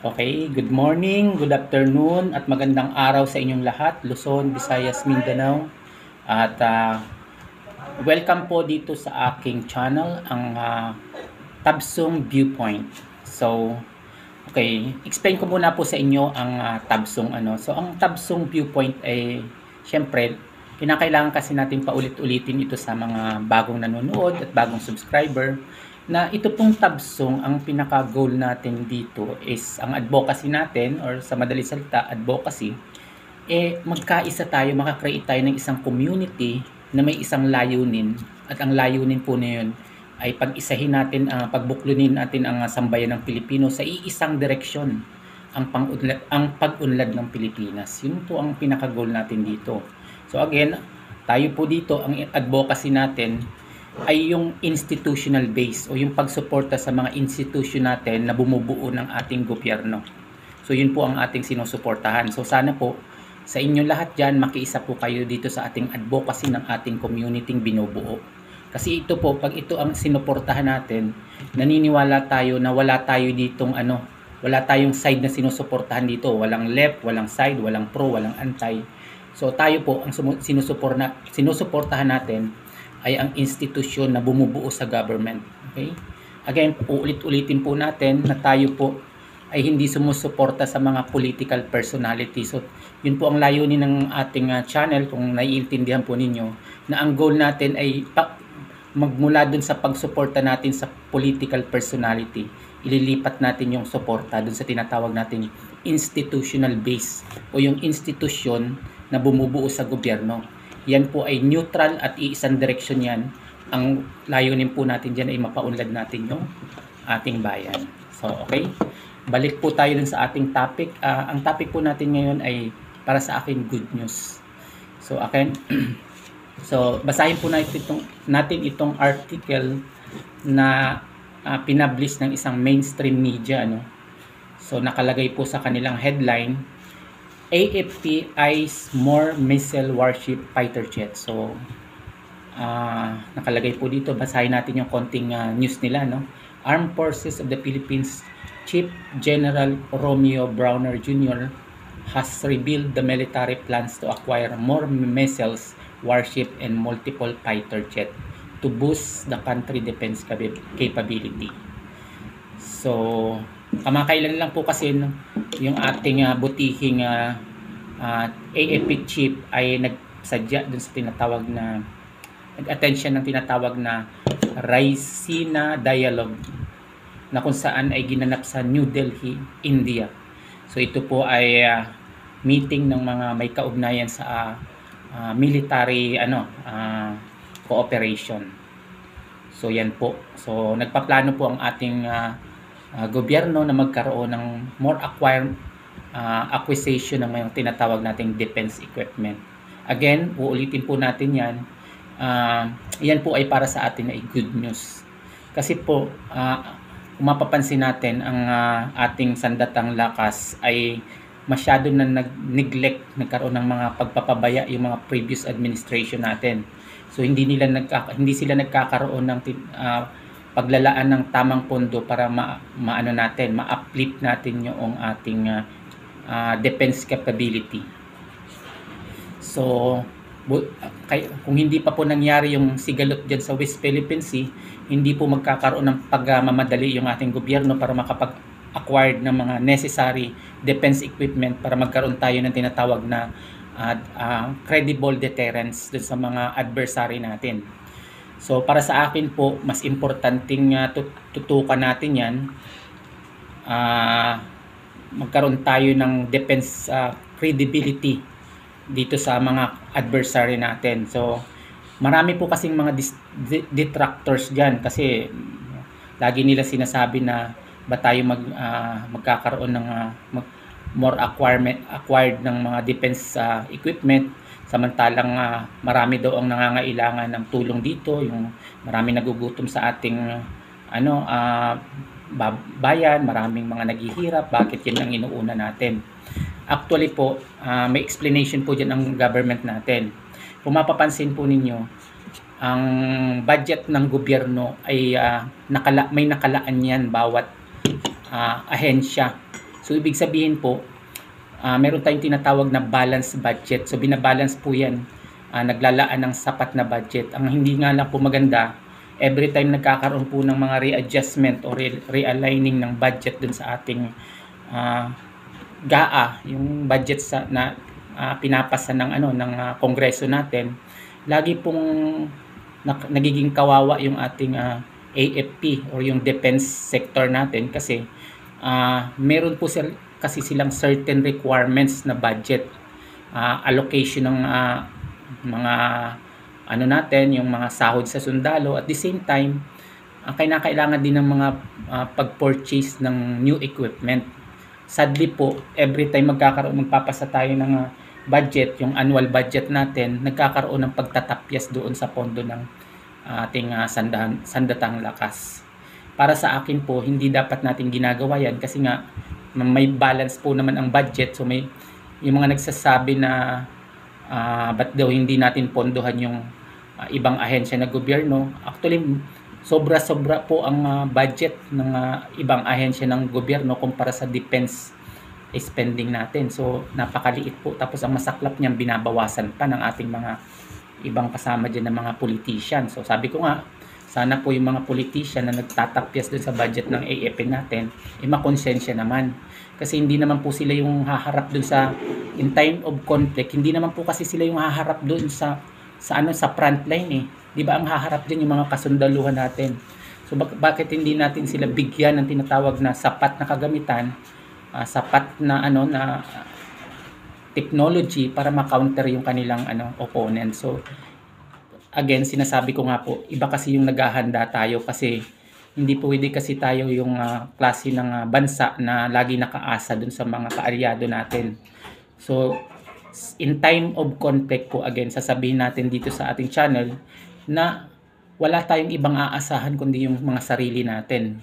Okay, good morning, good afternoon, at magandang araw sa inyong lahat, Luzon, Visayas, Mindanao. At welcome po dito sa aking channel, ang Tabsong Viewpoint. So, okay, explain ko muna po sa inyo ang Tabsong ano. So, ang Tabsong Viewpoint ay, syempre, kinakailangan kasi natin paulit-ulitin ito sa mga bagong nanonood at bagong subscriber na ito pong Tabsong, ang pinaka-goal natin dito is ang advocacy natin, or sa madali salita, advocacy, magkaisa tayo, makakreate tayo ng isang community na may isang layunin, at ang layunin po na yun ay pag-isahin natin, pagbuklunin natin ang sambayan ng Pilipino sa iisang direksyon, ang pag-unlad ng Pilipinas. Yun po ang pinaka-goal natin dito. So again, tayo po dito, ang advocacy natin ay yung institutional base o yung pagsuporta sa mga institution natin na bumubuo ng ating gobyerno. So yun po ang ating sinusuportahan. So sana po sa inyo lahat dyan, makiisa po kayo dito sa ating advocacy ng ating community binubuo. Kasi ito po, pag ito ang sinuportahan natin, naniniwala tayo na wala tayo ditong wala tayong side na sinusuportahan dito. Walang left, walang side, walang pro, walang anti. So tayo po, ang sinusuportahan natin ay ang institusyon na bumubuo sa government. Okay? Again, uulit-ulitin po natin na tayo po ay hindi sumusuporta sa mga political personality. So, yun po ang layunin ng ating channel, kung naiintindihan po ninyo, na ang goal natin ay magmula dun sa pagsuporta natin sa political personality, ililipat natin yung suporta dun sa tinatawag natin institutional base o yung institusyon na bumubuo sa gobyerno. Yan po ay neutral at iisang direksyon yan. Ang layunin po natin dyan ay mapaunlad natin yung ating bayan. So, okay. Balik po tayo dun sa ating topic. Ang topic po natin ngayon ay para sa akin good news. So, akin, so basahin po natin itong article na pinablish ng isang mainstream media. So, nakalagay po sa kanilang headline, AFP eyes more missile warship fighter jet. So, nakalagay po dito, basahin natin yung konting news nila. Armed Forces of the Philippines Chief General Romeo Browner Jr. has revealed the military plans to acquire more missiles, warship, and multiple fighter jet to boost the country defense capability. So, kamakailan lang po kasi yung ating butihing AFP chief ay nagsadya dun sa tinatawag na nag-attention ng tinatawag na Raisina Dialogue na kung saan ay ginanap sa New Delhi, India. So ito po ay meeting ng mga may kaugnayan sa military cooperation. So yan po. So nagpaplano po ang ating gobyerno na magkaroon ng more acquisition ng mga tinatawag nating defense equipment. Again, uulitin po natin yan. Yan po ay para sa atin ay good news. Kasi po, kung mapapansin natin, ang ating sandatang lakas ay masyado na nag-neglect, nagkaroon ng mga pagpapabaya yung mga previous administration natin. So hindi sila nagkakaroon ng paglalaan ng tamang pondo para ma-uplift natin yung ating defense capability. So kung hindi pa po nangyari yung sigalot dyan sa West Philippine Sea, hindi po magkakaroon ng pagmamadali yung ating gobyerno para makapag-acquire ng mga necessary defense equipment para magkaroon tayo ng tinatawag na credible deterrence dun sa mga adversary natin. So para sa akin po, mas importanteng tutukan natin yan, magkaroon tayo ng defense credibility dito sa mga adversary natin. So marami po kasing mga detractors diyan kasi lagi nila sinasabi na ba tayo magkakaroon ng more acquired ng mga defense equipment, samantalang marami daw ang nangangailangan ng tulong dito, yung marami nagugutom sa ating bayan, maraming mga naghihirap, bakit yan ang inuuna natin? Actually po, may explanation po dyan ang government natin. Kung mapapansin po ninyo, ang budget ng gobyerno ay may nakalaan yan bawat ahensya So ibig sabihin po, meron tayong tinatawag na balance budget. So binabalance po yan, naglalaan ng sapat na budget. Ang hindi nga lang po maganda, every time nagkakaroon po ng mga readjustment o realigning ng budget dun sa ating GAA, yung budget na pinapasa ng Kongreso natin, lagi pong nagiging kawawa yung ating AFP or yung defense sector natin kasi meron po kasi silang certain requirements na budget, allocation ng mga natin, yung mga sahod sa sundalo. At the same time, kailangan din ng mga pag-purchase ng new equipment. Sadly po, every time magpapasa tayo ng budget, yung annual budget natin, nagkakaroon ng pagtatapyas doon sa pondo ng ating sandatang lakas. Para sa akin po, hindi dapat natin ginagawa yan kasi nga may balance po naman ang budget. So may yung mga nagsasabi na ba't daw hindi natin pondohan yung ibang ahensya na gobyerno. Actually, sobra-sobra po ang budget ng ibang ahensya ng gobyerno kumpara sa defense spending natin. So napakaliit po. Tapos ang masaklap niyan, binabawasan pa ng ating mga ibang kasama dyan ng mga politician. So sabi ko nga, sana po yung mga politician na nagtatapyas dun sa budget ng AFP natin, makonsensya naman. Kasi hindi naman po sila yung haharap dun sa, in time of conflict, hindi naman po kasi sila yung haharap dun sa front line eh. Di ba ang haharap din yung mga kasundaluhan natin. So bakit hindi natin sila bigyan ng tinatawag na sapat na kagamitan, sapat na technology para ma-counter yung kanilang opponent. So again, sinasabi ko nga po, iba kasi yung naghahanda tayo kasi hindi pwede kasi tayo yung klase ng bansa na lagi nakaasa dun sa mga kaalyado natin. So, in time of conflict po, again, sasabihin natin dito sa ating channel na wala tayong ibang aasahan kundi yung mga sarili natin.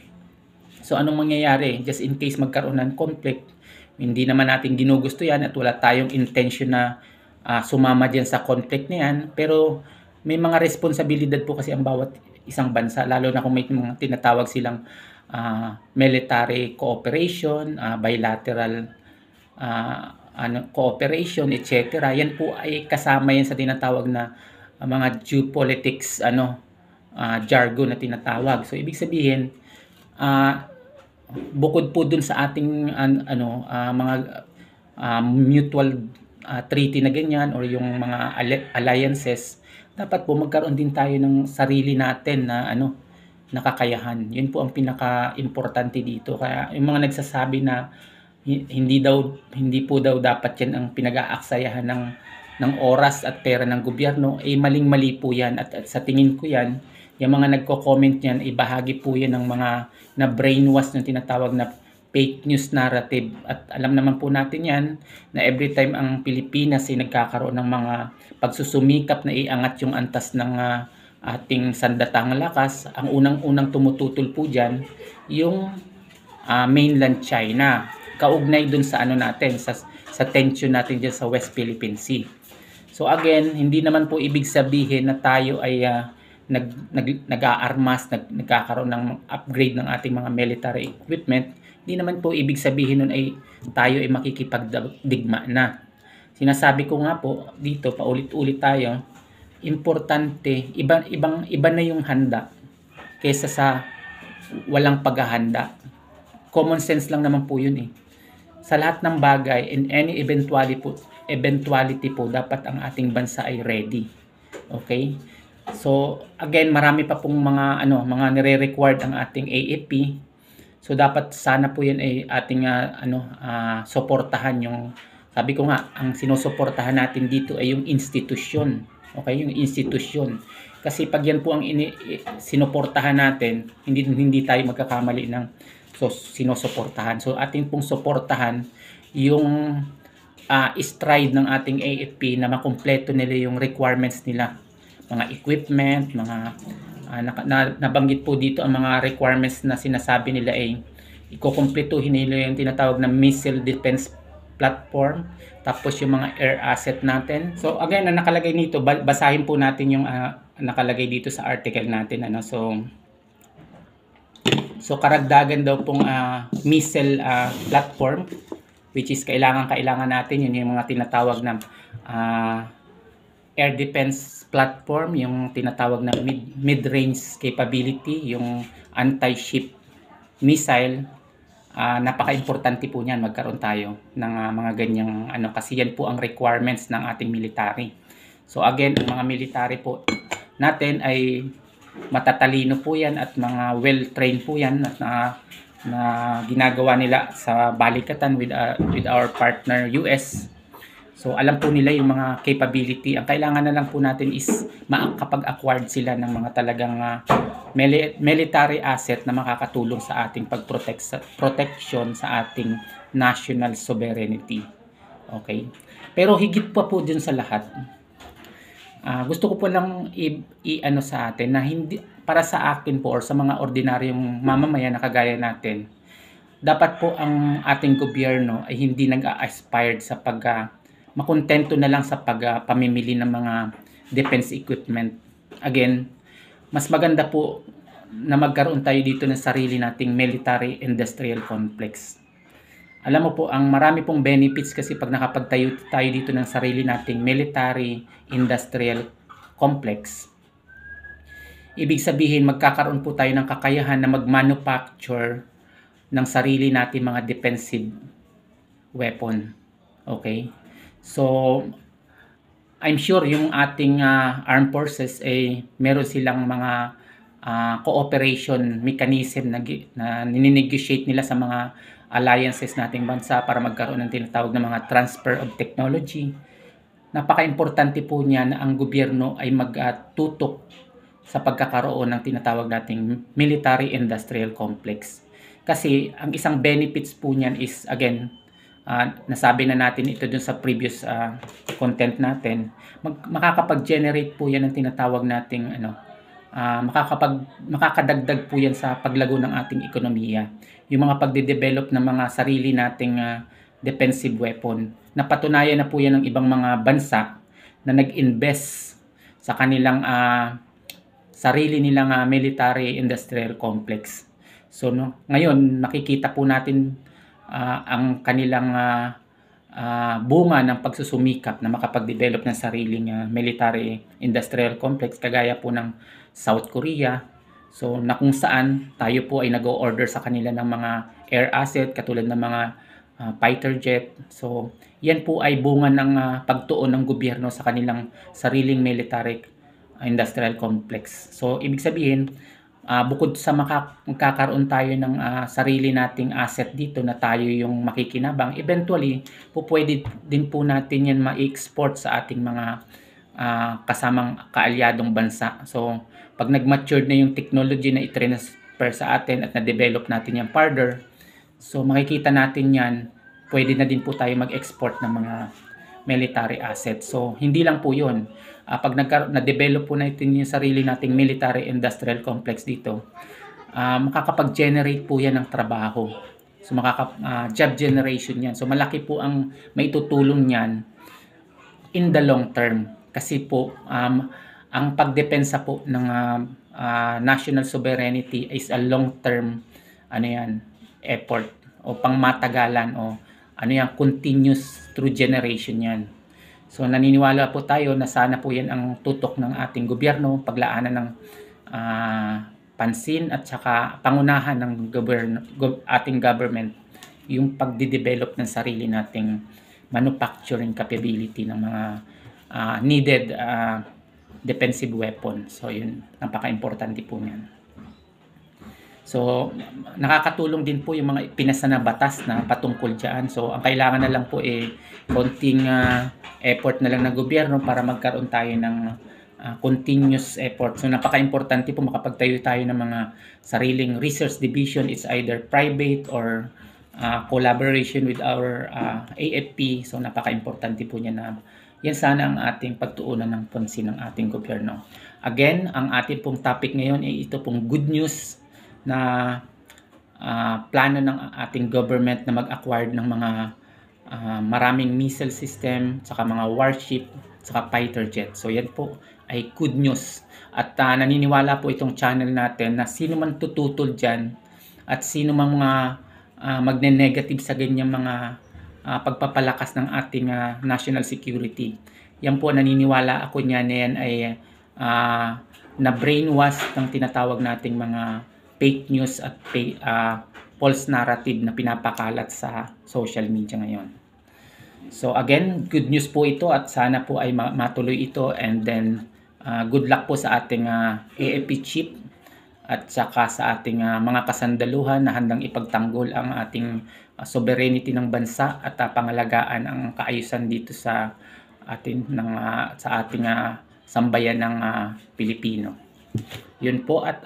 So, anong mangyayari? Just in case magkaroon ng conflict, hindi naman natin ginugusto yan at wala tayong intention na sumama dyan sa conflict na yan, pero may mga responsibilidad po kasi ang bawat isang bansa, lalo na kung may mga tinatawag silang military cooperation, bilateral cooperation, etc. Yan po ay kasama yan sa tinatawag na mga geopolitics jargon na tinatawag. So ibig sabihin, bukod po dun sa ating mga mutual treaty na ganyan or yung mga alliances, dapat po magkaroon din tayo ng sarili natin na nakakayahan. Yun po ang pinaka-importante dito. Kaya yung mga nagsasabi na hindi po daw dapat yan ang pinag-aaksayahan ng oras at pera ng gobyerno, maling-mali po yan. At sa tingin ko yan, yung mga nagko-comment yan, bahagi po yan ng mga na brainwash ng tinatawag na fake news narrative. At alam naman po natin yan na every time ang Pilipinas ay nagkakaroon ng mga pagsusumikap na iangat yung antas ng ating sandatang lakas, ang unang-unang tumututol po dyan yung mainland China. Kaugnay dun sa natin, sa tension natin dyan sa West Philippine Sea. So again, hindi naman po ibig sabihin na tayo ay nag-aarmas, nagkakaroon ng upgrade ng ating mga military equipment. Hindi naman po ibig sabihin nun ay tayo ay makikipagdigma na. Sinasabi ko nga po dito, paulit-ulit tayo, importante, iba na yung handa kaysa sa walang paghahanda. Common sense lang naman po yun eh. Sa lahat ng bagay, in any eventuality po, dapat ang ating bansa ay ready. Okay? So, again, marami pa pong mga nire-required ang ating AFP. So dapat sana po yan ay ating suportahan yung, sabi ko nga, ang sinusuportahan natin dito ay yung institusyon. Okay, yung institusyon. Kasi pag yan po ang sinuportahan natin, hindi tayo magkakamali ng sinusuportahan. So ating pong suportahan yung stride ng ating AFP na makumpleto nila yung requirements nila. Mga equipment, mga nabanggit po dito ang mga requirements na sinasabi nila ay ikukumpletuhin nila yung tinatawag na missile defense platform, tapos yung mga air asset natin. So again, ang nakalagay nito, basahin po natin yung nakalagay dito sa article natin. So So karagdagan daw pong missile platform, which is kailangan natin, yun yung mga tinatawag na air defense platform, yung tinatawag na mid-range capability, yung anti-ship missile. Napaka-importante po niyan, magkaroon tayo ng mga ganyang kasi yan po ang requirements ng ating military. So again, ang mga military po natin ay matatalino po yan at mga well-trained po yan at na ginagawa nila sa balikatan with our partner US. So alam po nila yung mga capability. Ang kailangan na lang po natin is makapag-acquired sila ng mga talagang military asset na makakatulong sa ating protection sa ating national sovereignty. Okay? Pero higit pa po dun sa lahat, gusto ko po lang i-ano sa atin na hindi para sa akin po or sa mga ordinaryong mamamayan na kagaya natin, dapat po ang ating gobyerno ay hindi nag-aspire sa makontento na lang sa pamimili ng mga defense equipment. Again, mas maganda po na magkaroon tayo dito ng sarili nating military industrial complex. Alam mo po, ang marami pong benefits kasi pag nakapagtayo tayo dito ng sarili nating military industrial complex. Ibig sabihin, magkakaroon po tayo ng kakayahan na mag-manufacture ng sarili nating mga defensive weapon. Okay? So, I'm sure yung ating armed forces ay meron silang mga cooperation mechanism na nini-negotiate nila sa mga alliances nating bansa para magkaroon ng tinatawag na mga transfer of technology. Napaka-importante po niya na ang gobyerno ay magtutok sa pagkakaroon ng tinatawag nating military industrial complex. Kasi ang isang benefits po niyan is, again, nasabi na natin ito dun sa previous content natin, makakapag-generate po yan ng tinatawag nating makakadagdag po yan sa paglago ng ating ekonomiya. Yung mga pagde-develop ng mga sarili nating defensive weapon. Napatunayan na po yan ng ibang mga bansa na nag-invest sa kanilang sarili nilang military industrial complex. So ngayon nakikita po natin ang kanilang bunga ng pagsusumikap na makapag-develop ng sariling military industrial complex kagaya po ng South Korea. So na kung saan tayo po ay nag-o-order sa kanila ng mga air asset katulad ng mga fighter jet. So yan po ay bunga ng pagtuon ng gobyerno sa kanilang sariling military industrial complex. So ibig sabihin, bukod sa magkakaroon tayo ng sarili nating asset dito na tayo yung makikinabang, eventually po pwede din po natin yan ma-export sa ating mga kasamang kaalyadong bansa. So pag nag-mature na yung technology na i-transfer sa atin at na-develop natin yan further, so makikita natin yan, pwede na din po tayo mag-export ng mga military assets. So hindi lang po yun. Pag na-develop po natin yung sarili nating military industrial complex dito, makakapag-generate po yan ng trabaho. So job generation yan. So malaki po ang maitutulong yan in the long term. Kasi po, ang pagdepensa po ng national sovereignty is a long-term effort o pangmatagalan o continuous through generation yan. So naniniwala po tayo na sana po yan ang tutok ng ating gobyerno, paglaanan ng pansin at saka pangunahan ng ating government yung pagde-develop ng sarili nating manufacturing capability ng mga needed defensive weapon. So yun, napaka-importante po niyan. So nakakatulong din po yung mga pinasa na batas na patungkol dyan. So ang kailangan na lang po konting effort na lang ng gobyerno para magkaroon tayo ng continuous effort. So napaka-importante po makapagtayo tayo ng mga sariling research division. It's either private or collaboration with our AFP. So napaka-importante po niya na yan sana ang ating pagtuunan ng pansin ng ating gobyerno. Again, ang ating pong topic ngayon ay ito pong good news na plano ng ating government na mag-acquire ng mga maraming missile system, saka mga warship, saka fighter jet. So yan po ay good news. At naniniwala po itong channel natin na sino man tututol dyan at sino man mga magne-negative sa ganyang mga pagpapalakas ng ating national security. Yan po, naniniwala ako niya na yan ay na brainwash ng tinatawag nating mga fake news at false narrative na pinapakalat sa social media ngayon. So again, good news po ito at sana po ay matuloy ito, and then good luck po sa ating AFP chief at saka sa ating mga kasandaluhan na handang ipagtanggol ang ating sovereignty ng bansa at pangalagaan ang kaayusan dito sa ating sambayan ng Pilipino. Yun po, at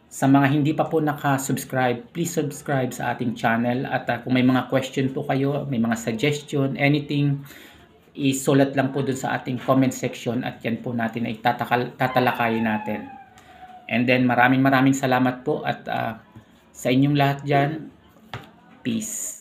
sa mga hindi pa po naka-subscribe, please subscribe sa ating channel, at kung may mga question po kayo, may mga suggestion, anything, isulat lang po dun sa ating comment section at yan po natin ay tatalakayin natin. And then maraming salamat po at sa inyong lahat dyan, peace.